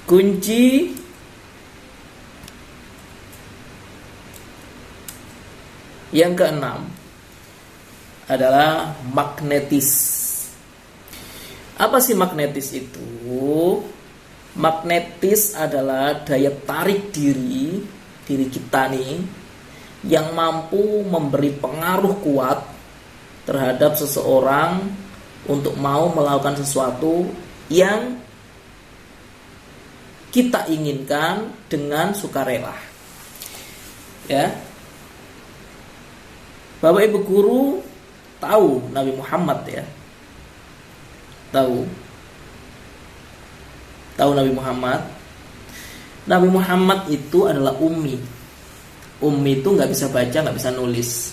Kunci yang keenam adalah magnetis. Apa sih magnetis itu? Magnetis adalah daya tarik diri kita nih yang mampu memberi pengaruh kuat terhadap seseorang untuk mau melakukan sesuatu yang kita inginkan dengan sukarela. Ya. Bapak Ibu guru tahu Nabi Muhammad ya. Tahu Nabi Muhammad. Nabi Muhammad itu adalah ummi. Ummi itu nggak bisa baca, nggak bisa nulis.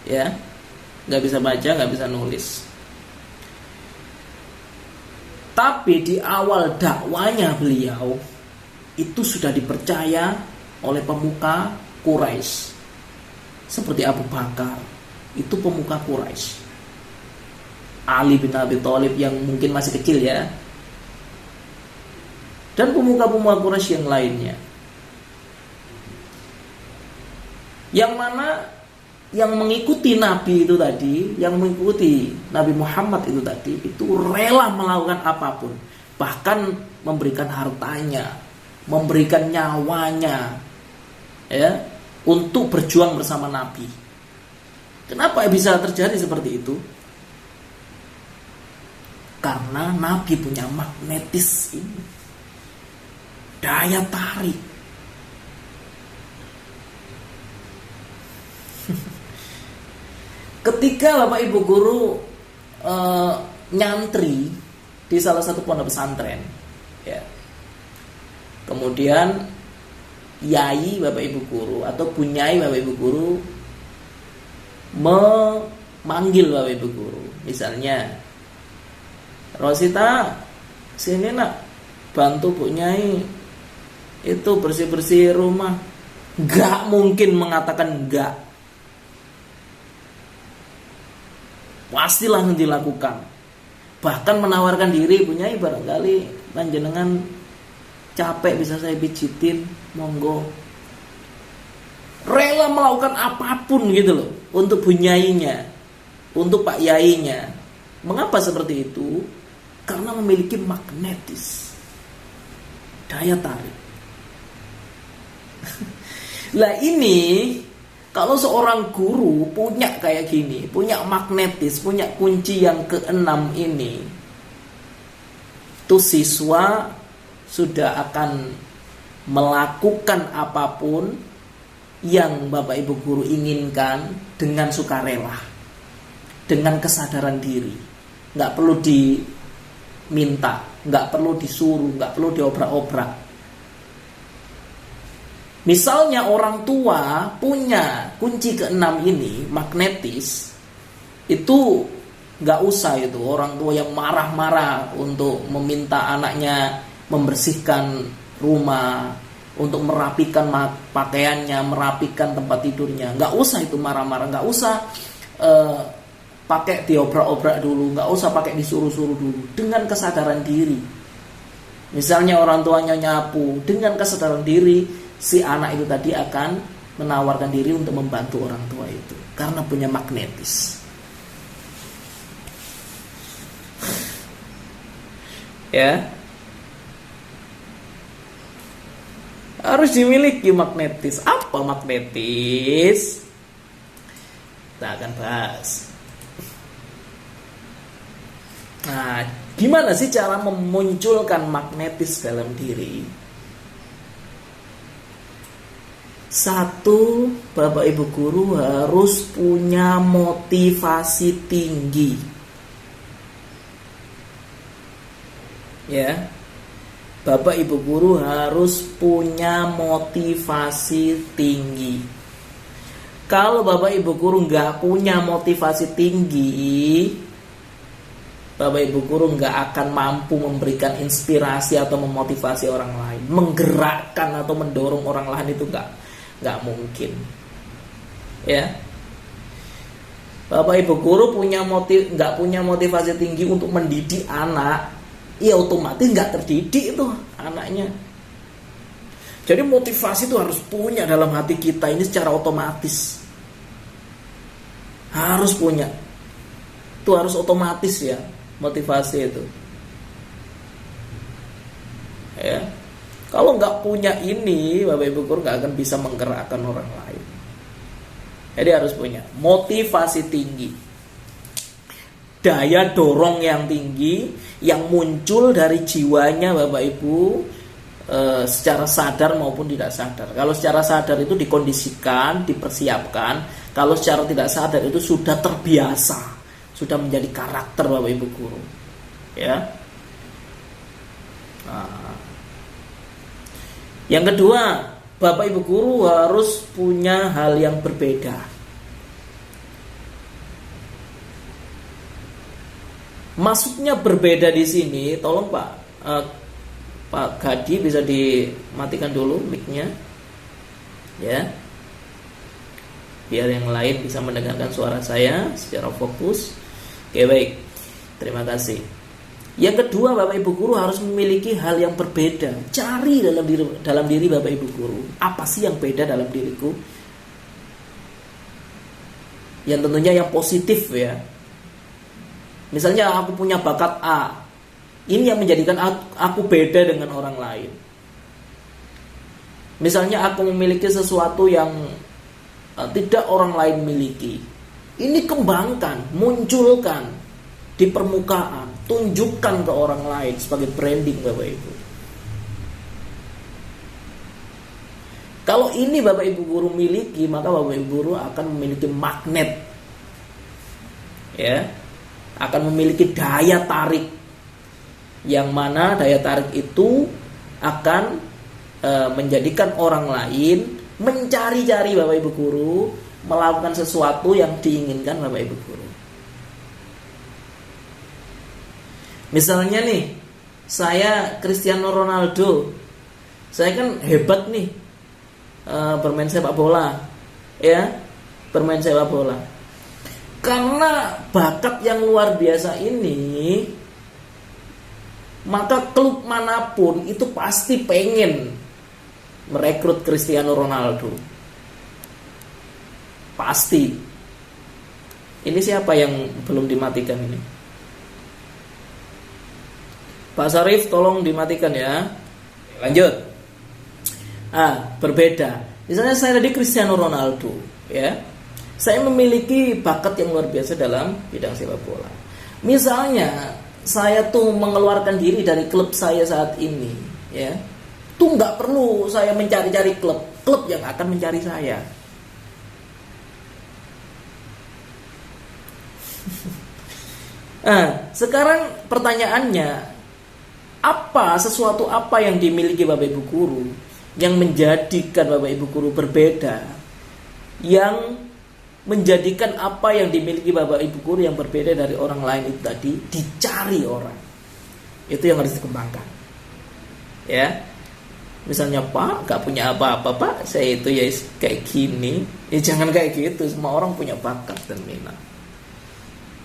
Ya, nggak bisa baca, nggak bisa nulis. Tapi di awal dakwanya beliau itu sudah dipercaya oleh pemuka Quraisy. Seperti Abu Bakar, itu pemuka Quraisy. Ali bin Abi Thalib yang mungkin masih kecil ya. Dan pemuka-pemuka Quraisy yang lainnya. Yang mana yang mengikuti Nabi itu tadi, yang mengikuti Nabi Muhammad itu tadi, itu rela melakukan apapun, bahkan memberikan hartanya, memberikan nyawanya, ya, untuk berjuang bersama Nabi. Kenapa bisa terjadi seperti itu? Karena Nabi punya magnetis ini, daya tarik. Ketika Bapak Ibu guru nyantri di salah satu pondok pesantren, ya, kemudian yai Bapak Ibu guru atau bunyai Bapak Ibu guru memanggil Bapak Ibu guru, misalnya, Rosita, sini nak, bantu Bu Nyai itu bersih-bersih rumah. Gak mungkin mengatakan enggak. Pasti langsung dilakukan. Bahkan menawarkan diri, Bu Nyai barangkali panjenengan capek bisa saya pijitin, monggo. Rela melakukan apapun gitu loh untuk Bu Nyainya, untuk Pak Yainya. Mengapa seperti itu? Karena memiliki magnetis, daya tarik. Lah ini kalau seorang guru punya kayak gini, punya magnetis, punya kunci yang keenam ini, tuh siswa sudah akan melakukan apapun yang Bapak Ibu guru inginkan dengan sukarela, dengan kesadaran diri. Nggak perlu diminta, nggak perlu disuruh, nggak perlu diobrak-obrak. Misalnya orang tua punya kunci keenam ini, magnetis, itu nggak usah itu orang tua yang marah-marah untuk meminta anaknya membersihkan rumah, untuk merapikan pakaiannya, merapikan tempat tidurnya. Nggak usah itu marah-marah, nggak usah pakai diobrak-obrak dulu, nggak usah pakai disuruh-suruh dulu. Dengan kesadaran diri, misalnya orang tuanya nyapu, dengan kesadaran diri si anak itu tadi akan menawarkan diri untuk membantu orang tua itu karena punya magnetis. Ya, harus dimiliki magnetis. Apa magnetis? Kita akan bahas. Nah, gimana sih cara memunculkan magnetis dalam diri? Satu, Bapak Ibu guru harus punya motivasi tinggi. Ya. Bapak Ibu guru harus punya motivasi tinggi. Kalau Bapak Ibu guru nggak punya motivasi tinggi, Bapak Ibu guru nggak akan mampu memberikan inspirasi atau memotivasi orang lain, menggerakkan atau mendorong orang lain itu nggak mungkin. Ya, Bapak Ibu guru nggak punya motivasi tinggi untuk mendidik anak, ya otomatis nggak terdidik tuh anaknya. Jadi motivasi itu harus punya dalam hati kita ini secara otomatis. Harus punya. Itu harus otomatis ya, motivasi itu. Ya. Kalau nggak punya ini, Bapak Ibu guru nggak akan bisa menggerakkan orang lain. Jadi harus punya motivasi tinggi. Daya dorong yang tinggi yang muncul dari jiwanya Bapak Ibu, secara sadar maupun tidak sadar. Kalau secara sadar itu dikondisikan, dipersiapkan. Kalau secara tidak sadar itu sudah terbiasa, sudah menjadi karakter Bapak Ibu guru. Ya. Nah. Yang kedua, Bapak Ibu guru harus punya hal yang berbeda. Maksudnya berbeda di sini, tolong Pak Gadi bisa dimatikan dulu mic-nya, ya, biar yang lain bisa mendengarkan suara saya secara fokus. Oke, baik, terima kasih. Yang kedua, Bapak Ibu guru harus memiliki hal yang berbeda. Cari dalam diri Bapak Ibu guru, apa sih yang beda dalam diriku? Yang tentunya yang positif ya. Misalnya aku punya bakat A. Ini yang menjadikan aku beda dengan orang lain. Misalnya aku memiliki sesuatu yang tidak orang lain miliki. Ini kembangkan, munculkan di permukaan, tunjukkan ke orang lain sebagai branding Bapak Ibu. Kalau ini Bapak Ibu guru miliki, maka Bapak Ibu guru akan memiliki magnet. Ya. Akan memiliki daya tarik. Yang mana daya tarik itu akan menjadikan orang lain mencari-cari Bapak Ibu guru, melakukan sesuatu yang diinginkan Bapak Ibu guru. Misalnya nih, saya Cristiano Ronaldo, saya kan hebat nih bermain sepak bola, ya, bermain sepak bola. Karena bakat yang luar biasa ini, maka klub manapun itu pasti pengen merekrut Cristiano Ronaldo. Pasti. Ini siapa yang belum dimatikan ini? Pak Sarif tolong dimatikan ya. Lanjut. Berbeda. Misalnya saya tadi Cristiano Ronaldo, ya. Saya memiliki bakat yang luar biasa dalam bidang sepak bola. Misalnya saya tuh mengeluarkan diri dari klub saya saat ini, ya. Tuh nggak perlu saya mencari-cari klub yang akan mencari saya. Sekarang pertanyaannya, sesuatu apa yang dimiliki Bapak Ibu guru yang menjadikan Bapak Ibu guru berbeda, yang menjadikan apa yang dimiliki Bapak Ibu guru yang berbeda dari orang lain itu tadi dicari orang. Itu yang harus dikembangkan. Ya. Misalnya Pak, gak punya apa-apa Pak, saya itu ya kayak gini. Ya jangan kayak gitu, semua orang punya bakat dan minat.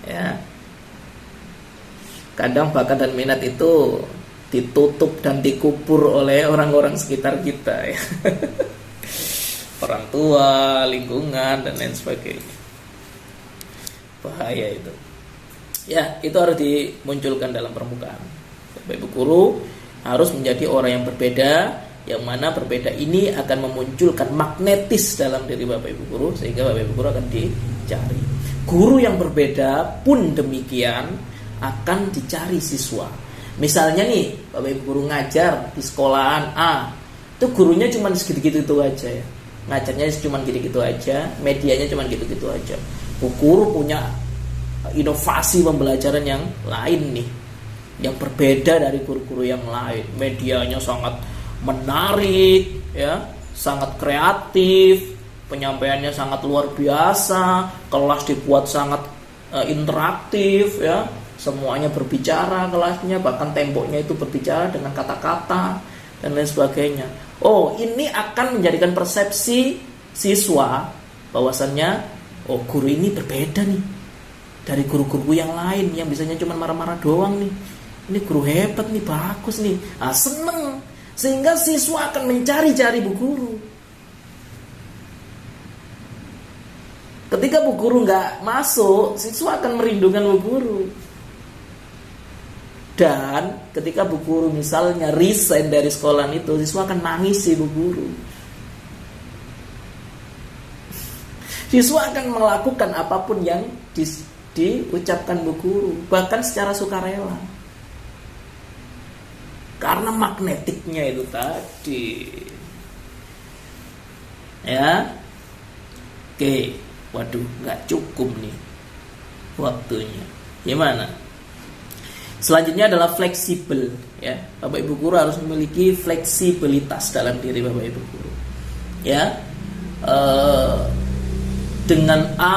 Ya. Kadang bakat dan minat itu ditutup dan dikubur oleh orang-orang sekitar kita ya. Orang tua, lingkungan, dan lain sebagainya. Bahaya itu. Ya, itu harus dimunculkan dalam permukaan. Bapak Ibu guru harus menjadi orang yang berbeda, yang mana berbeda ini akan memunculkan magnetis dalam diri Bapak Ibu guru, sehingga Bapak Ibu guru akan dicari. Guru yang berbeda pun demikian akan dicari siswa. Misalnya nih, Bapak Ibu guru ngajar di sekolahan A, itu gurunya cuma segitu-gitu aja ya. Ngajarnya cuma gitu-gitu aja, medianya cuma gitu-gitu aja. Guru punya inovasi pembelajaran yang lain nih, yang berbeda dari guru-guru yang lain. Medianya sangat menarik, ya, sangat kreatif, penyampaiannya sangat luar biasa, kelas dibuat sangat interaktif, ya, semuanya berbicara kelasnya, bahkan temboknya itu berbicara dengan kata-kata dan lain sebagainya. Oh, ini akan menjadikan persepsi siswa bahwasannya, oh guru ini berbeda nih dari guru-guru yang lain yang biasanya cuma marah-marah doang nih. ini guru hebat nih, bagus nih. Seneng. Sehingga siswa akan mencari-cari bu guru. Ketika bu guru nggak masuk, siswa akan merindukan bu guru. Dan ketika bu guru misalnya resign dari sekolah itu, siswa akan nangis sih bu guru. Siswa akan melakukan apapun yang diucapkan bu guru, bahkan secara sukarela. Karena magnetiknya itu tadi. Ya. Oke. Waduh, nggak cukup nih waktunya. Gimana? Selanjutnya adalah fleksibel. Ya, Bapak Ibu guru harus memiliki fleksibilitas dalam diri Bapak Ibu guru. Ya. Dengan A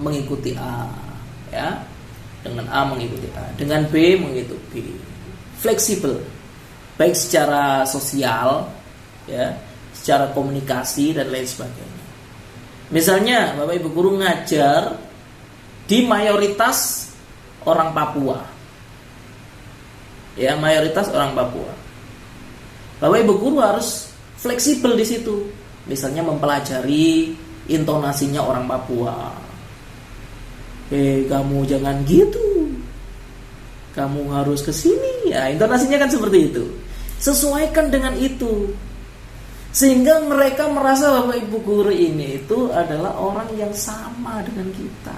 mengikuti A. Ya. Dengan A mengikuti A. Dengan B mengikuti B. Fleksibel, baik secara sosial, ya, secara komunikasi dan lain sebagainya. Misalnya, Bapak Ibu guru ngajar di mayoritas orang Papua, ya, mayoritas orang Papua. Bapak Ibu guru harus fleksibel di situ. Misalnya mempelajari intonasinya orang Papua. Kamu jangan gitu. Kamu harus ke sini, ya, intonasinya kan seperti itu. Sesuaikan dengan itu. Sehingga mereka merasa Bapak Ibu guru ini itu adalah orang yang sama dengan kita.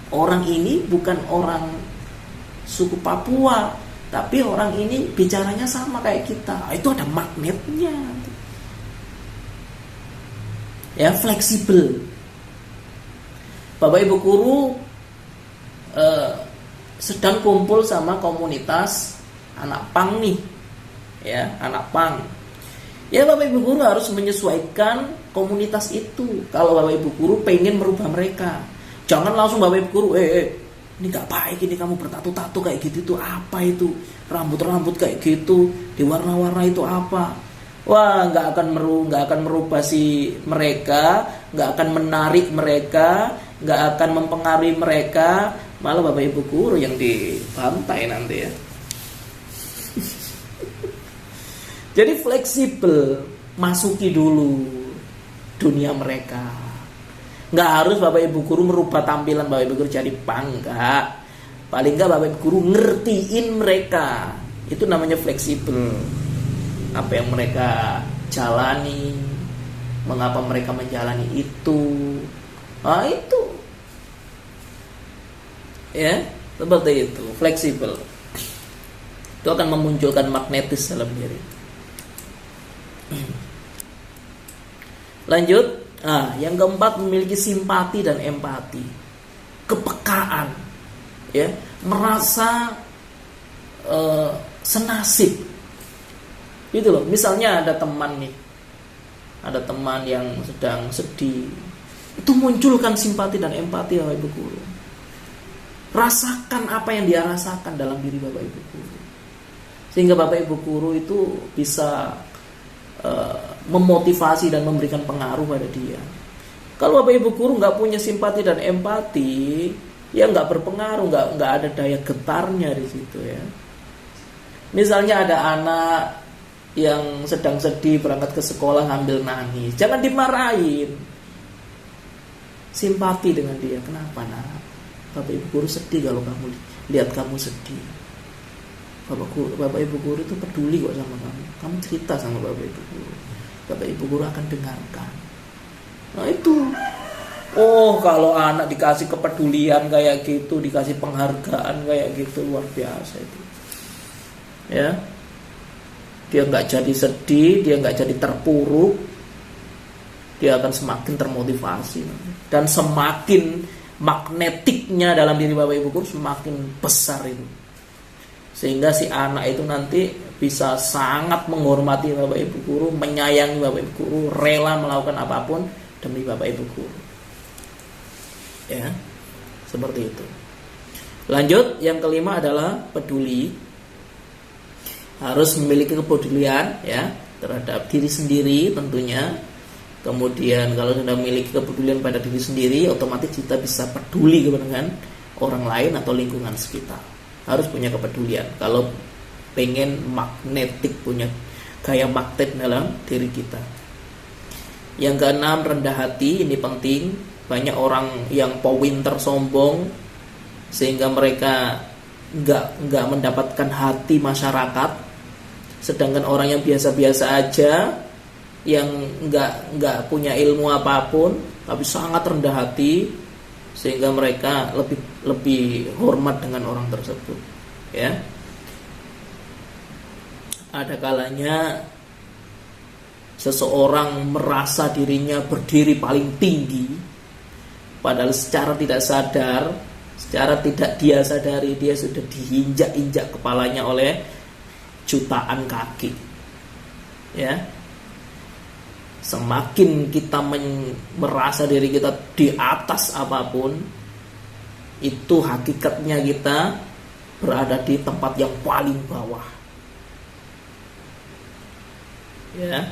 Orang ini bukan orang suku Papua, tapi orang ini bicaranya sama kayak kita. Itu ada magnetnya. Ya, fleksibel. Bapak Ibu guru sedang kumpul sama komunitas anak pang nih, ya, anak pang. Ya, Bapak Ibu guru harus menyesuaikan komunitas itu. Kalau Bapak Ibu guru pengen merubah mereka, jangan langsung Bapak Ibu guru, ini nggak baik, ini kamu bertatu-tatu kayak gitu itu apa itu, rambut-rambut kayak gitu, di warna-warna itu apa? Wah, nggak akan merubah si mereka, nggak akan menarik mereka, nggak akan mempengaruhi mereka. Malah Bapak Ibu guru yang dibantai nanti ya. Jadi fleksibel, masuki dulu dunia mereka. Nggak harus Bapak Ibu guru merubah tampilan Bapak Ibu guru jadi pang, enggak. Paling nggak Bapak Ibu guru ngertiin mereka. Itu namanya fleksibel. Apa yang mereka jalani, mengapa mereka menjalani itu. Itu. Ya, seperti itu, fleksibel. Itu akan memunculkan magnetis dalam diri. Lanjut, yang keempat memiliki simpati dan empati, kepekaan, ya, merasa senasib, gitu loh. Misalnya ada teman nih, ada teman yang sedang sedih, itu munculkan simpati dan empati Bapak Ibu guru. Rasakan apa yang dia rasakan dalam diri Bapak Ibu guru, sehingga Bapak Ibu guru itu bisa memotivasi dan memberikan pengaruh pada dia. Kalau Bapak Ibu guru nggak punya simpati dan empati, ya nggak berpengaruh, nggak ada daya getarnya di situ ya. Misalnya ada anak yang sedang sedih berangkat ke sekolah ngambil nangis, jangan dimarahin, simpati dengan dia. Kenapa nak? Bapak Ibu guru sedih kalau kamu lihat kamu sedih. Bapak Ibu guru itu peduli kok sama kamu. Kamu cerita sama Bapak Ibu guru, Bapak Ibu guru akan dengarkan. Nah itu. Kalau anak dikasih kepedulian kayak gitu, dikasih penghargaan kayak gitu, luar biasa itu. Ya, dia nggak jadi sedih, dia nggak jadi terpuruk, dia akan semakin termotivasi dan semakin magnetiknya dalam diri Bapak Ibu guru semakin besar itu, sehingga si anak itu nanti bisa sangat menghormati Bapak Ibu guru, menyayangi Bapak Ibu guru, rela melakukan apapun demi Bapak Ibu guru. Ya, seperti itu. Lanjut, yang kelima adalah peduli. Harus memiliki kepedulian ya terhadap diri sendiri tentunya. Kemudian kalau sudah memiliki kepedulian pada diri sendiri, otomatis kita bisa peduli dengan orang lain atau lingkungan sekitar. Harus punya kepedulian kalau pengen magnetik, punya gaya magnet dalam diri kita. Yang keenam, rendah hati. Ini penting. Banyak orang yang powinter, sombong, sehingga mereka nggak mendapatkan hati masyarakat. Sedangkan orang yang biasa-biasa aja, yang nggak punya ilmu apapun, tapi sangat rendah hati, sehingga mereka lebih hormat dengan orang tersebut. Ya, ada kalanya seseorang merasa dirinya berdiri paling tinggi, padahal secara tidak sadar, secara tidak dia sadari, dia sudah diinjak-injak kepalanya oleh jutaan kaki. Ya, semakin kita merasa diri kita di atas apapun, itu hakikatnya kita berada di tempat yang paling bawah. Ya,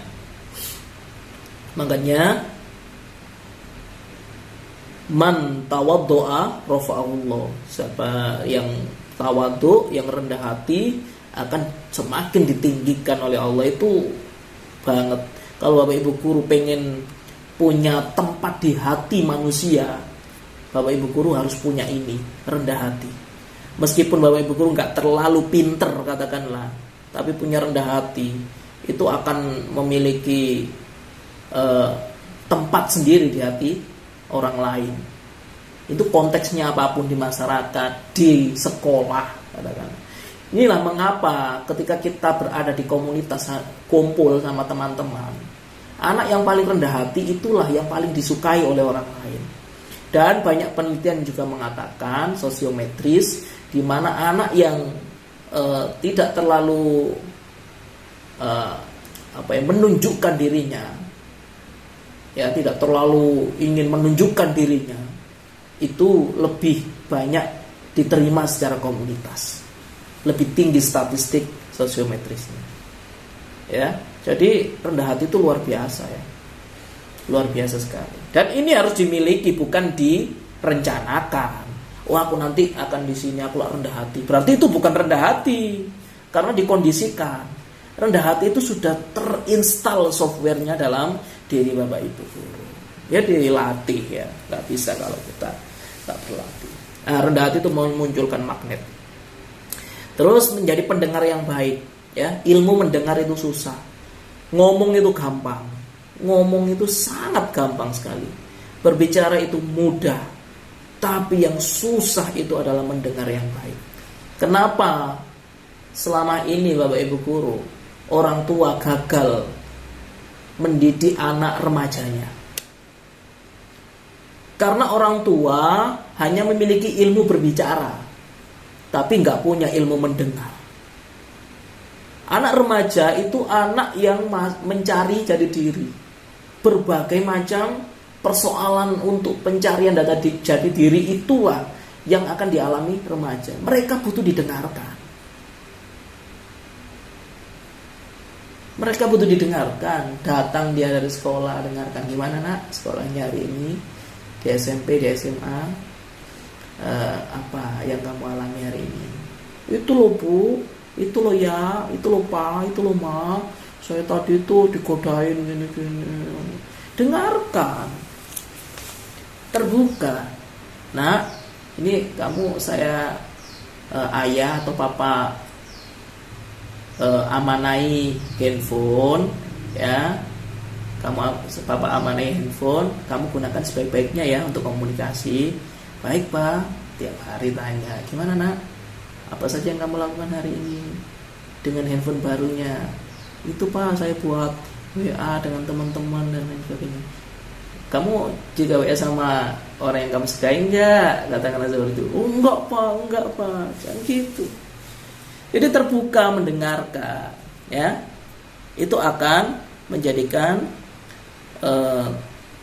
makanya man tawaddo'a rafa'ahullah. Siapa yang tawadhu, yang rendah hati, akan semakin ditinggikan oleh Allah. Itu banget. Kalau Bapak Ibu guru pengen punya tempat di hati manusia, Bapak Ibu guru harus punya ini, rendah hati. Meskipun Bapak Ibu guru nggak terlalu pinter katakanlah, tapi punya rendah hati, itu akan memiliki tempat sendiri di hati orang lain. Itu konteksnya apapun, di masyarakat, di sekolah katakan. Inilah mengapa ketika kita berada di komunitas, kumpul sama teman-teman, anak yang paling rendah hati itulah yang paling disukai oleh orang lain. Dan banyak penelitian juga mengatakan, sosiometris, di mana anak yang tidak terlalu menunjukkan dirinya, ya, tidak terlalu ingin menunjukkan dirinya, itu lebih banyak diterima secara komunitas, lebih tinggi statistik sosiometrisnya. Ya, jadi rendah hati itu luar biasa, ya, luar biasa sekali. Dan ini harus dimiliki, bukan direncanakan. Oh, aku nanti akan di sini, aku rendah hati. Berarti itu bukan rendah hati, karena dikondisikan. Rendah hati itu sudah terinstall softwarenya dalam diri Bapak Ibu guru. Ya, dilatih, ya. Nggak bisa kalau kita nggak berlatih. Nah, rendah hati itu memunculkan magnet. Terus menjadi pendengar yang baik. Ya, ilmu mendengar itu susah. Ngomong itu gampang. Ngomong itu sangat gampang sekali. Berbicara itu mudah. Tapi yang susah itu adalah mendengar yang baik. Kenapa selama ini Bapak Ibu guru, orang tua gagal mendidik anak remajanya? Karena orang tua hanya memiliki ilmu berbicara, tapi nggak punya ilmu mendengar. Anak remaja itu anak yang mencari jati diri. Berbagai macam persoalan untuk pencarian data jati diri itulah yang akan dialami remaja. Mereka butuh didengarkan. Mereka butuh didengarkan. Datang dia dari sekolah, dengarkan, gimana nak sekolahnya hari ini, di SMP, di SMA, apa yang kamu alami hari ini. Itu loh bu, itu loh ya, itu loh pak, itu loh ma, saya tadi itu digodain gini-gini. Dengarkan, terbuka. Nah, ini kamu, saya ayah atau papa amanai handphone, ya, kamu papa amanai handphone, kamu gunakan sebaik-baiknya ya untuk komunikasi. Baik pak, tiap hari tanya, gimana nak, apa saja yang kamu lakukan hari ini dengan handphone barunya? Itu pak, saya buat WA dengan teman-teman dan lain sebagainya. Kamu juga WA sama orang yang kamu sukai enggak? Katakanlah seperti itu. Oh enggak pak, jangan gitu. Jadi terbuka mendengarkan, ya, itu akan menjadikan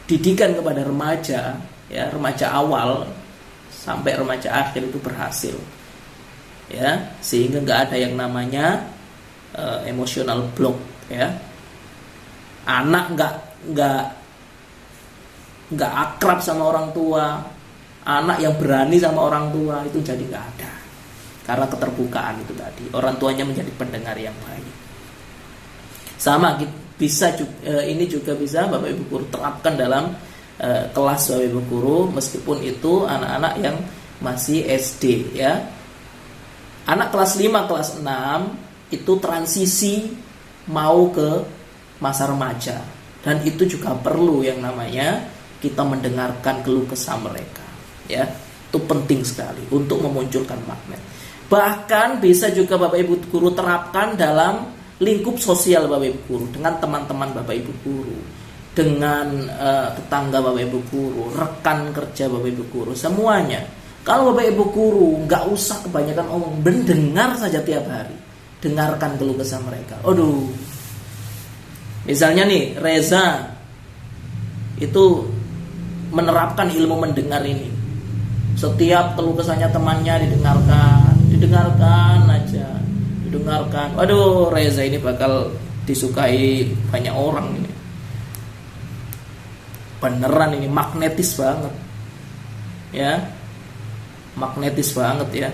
didikan kepada remaja, ya, remaja awal sampai remaja akhir itu berhasil, ya, sehingga nggak ada yang namanya emotional block, ya. Anak nggak akrab sama orang tua, anak yang berani sama orang tua itu jadi nggak ada, karena keterbukaan itu tadi, orang tuanya menjadi pendengar yang baik. Sama bisa ini juga bisa Bapak Ibu guru terapkan dalam kelas Bapak Ibu guru, meskipun itu anak-anak yang masih SD ya. Anak kelas 5, kelas 6 itu transisi mau ke masa remaja, dan itu juga perlu yang namanya kita mendengarkan keluh kesah mereka ya. Itu penting sekali untuk memunculkan magnet. Bahkan bisa juga Bapak Ibu guru terapkan dalam lingkup sosial Bapak Ibu guru, dengan teman-teman Bapak Ibu guru, dengan tetangga Bapak Ibu guru, rekan kerja Bapak Ibu guru, semuanya. Kalau Bapak Ibu guru nggak usah kebanyakan omong, mendengar saja tiap hari, dengarkan keluh kesah mereka. Aduh, misalnya nih Reza itu menerapkan ilmu mendengar ini. Setiap keluh kesahnya temannya didengarkan aja. Waduh, Reza ini bakal disukai banyak orang ini. Beneran ini magnetis banget. Ya. Magnetis banget ya.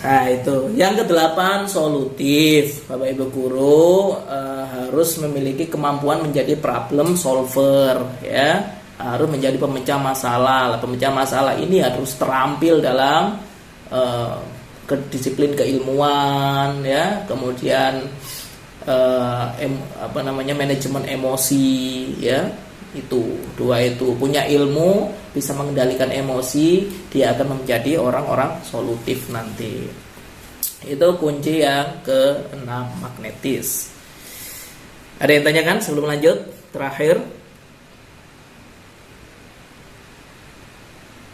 Nah itu. Yang ke-8, solutif. Bapak Ibu guru harus memiliki kemampuan menjadi problem solver ya. Harus menjadi pemecah masalah. Pemecah masalah ini harus terampil dalam disiplin keilmuan ya, kemudian manajemen emosi ya. Itu dua, itu punya ilmu, bisa mengendalikan emosi, dia akan menjadi orang-orang solutif nanti. Itu kunci yang ke-6, magnetis. Ada yang tanyakan sebelum lanjut? Terakhir